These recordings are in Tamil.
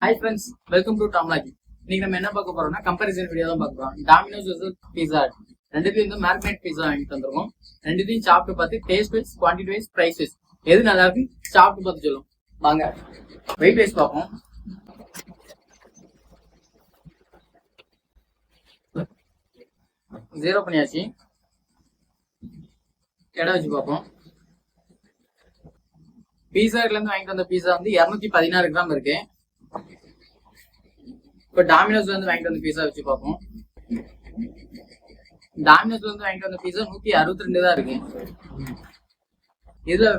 Hi friends, welcome to Tom Lucky. இன்னைக்கு நம்ம என்ன பார்க்க போறோம்னா கம்பேரிசன் வீடியோ தான் பார்க்க போறோம். Domino's vs Pizza Hut. ரெண்டுத்தையும் வந்து மேரினேட் பீஸா வாங்கிட்டு வந்திருக்கோம். ரெண்டுத்தையும் சாப்பிட்டு பார்த்து taste wise, quantity wise, price wise எது நல்லா இருக்கு சாப்பிட்டு பார்த்து சொல்லும். வாங்க வெயிட் வைஸ் பார்ப்போம். ஜீரோ பண்ணியாச்சு. எடை வச்சு பார்ப்போம். பீஸா ஹட்ல இருந்து வாங்கிட்டு வந்த பீஸா வந்து 216 கிராம் இருக்கு. இப்போ டாமினோஸ்ல இருந்து வாங்கிட்டு வந்த பீஸா வச்சு பார்ப்போம். டாமினோஸ்ல இருந்து வாங்கிட்டு வந்த பீஸா 162 தான் இருக்கு. இதுல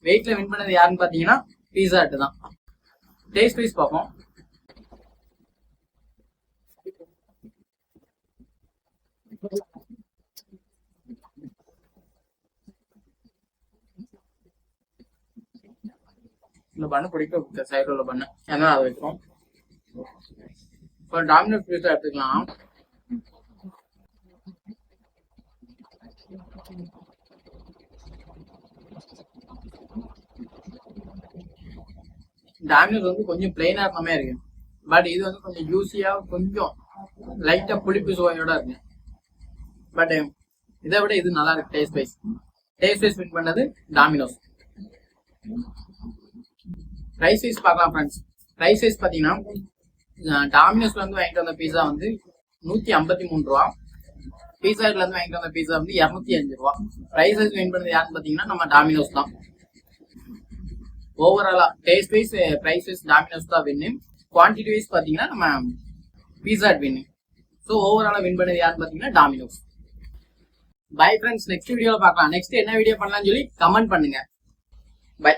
வெயிட்ல வின் பண்ணது யாருன்னு பாத்தீங்கன்னா பீஸா ஹட் தான். டேஸ்ட் வைஸ் பார்ப்போம். இந்த பண்ணு பிடிக்கும் சைடில் உள்ள பண்ணு ஏன்னா அதை வைக்கிறோம். இப்போ டாமினோஸ் பீஸா எடுத்துக்கலாம். டாமினோஸ் வந்து கொஞ்சம் பிளெயினா இருக்க மாதிரி இருக்கு. பட் இது வந்து கொஞ்சம் ஜூசியா கொஞ்சம் லைட்டா புளிப்பு சுவையோட இருக்கு. பட் இதை விட இது நல்லா இருக்கு. டேஸ்ட் வைஸ் வின் பண்ணது டாமினோஸ். பிரைஸ் வைஸ் பார்க்கலாம் ஃப்ரெண்ட்ஸ். பிரைஸ் வைஸ் பார்த்தீங்கன்னா டாமினோஸ்ல இருந்து வாங்கிட்டு வந்த பீஸா வந்து 153 ரூபா. பீஸா ஹட்ல இருந்து வாங்கிட்டு வந்த பீஸா வந்து 205 ரூபா. பிரைஸ் வைஸ் வின் பண்ணது யாருன்னு பார்த்தீங்கன்னா நம்ம டாமினோஸ் தான். ஓவராலா taste wise, price wise Domino's தான் வின்னு. குவான்டிட்டி வைஸ் பார்த்தீங்கன்னா நம்ம பீஸா ஹட் வின்னு. ஸோ ஓவராலா வின் பண்ணது யாருன்னு பார்த்தீங்கன்னா டாமினோஸ். பை ஃப்ரெண்ட்ஸ், நெக்ஸ்ட் வீடியோவில் பார்க்கலாம். நெக்ஸ்ட் என்ன வீடியோ பண்ணலாம்னு சொல்லி கமெண்ட் பண்ணுங்க. பை.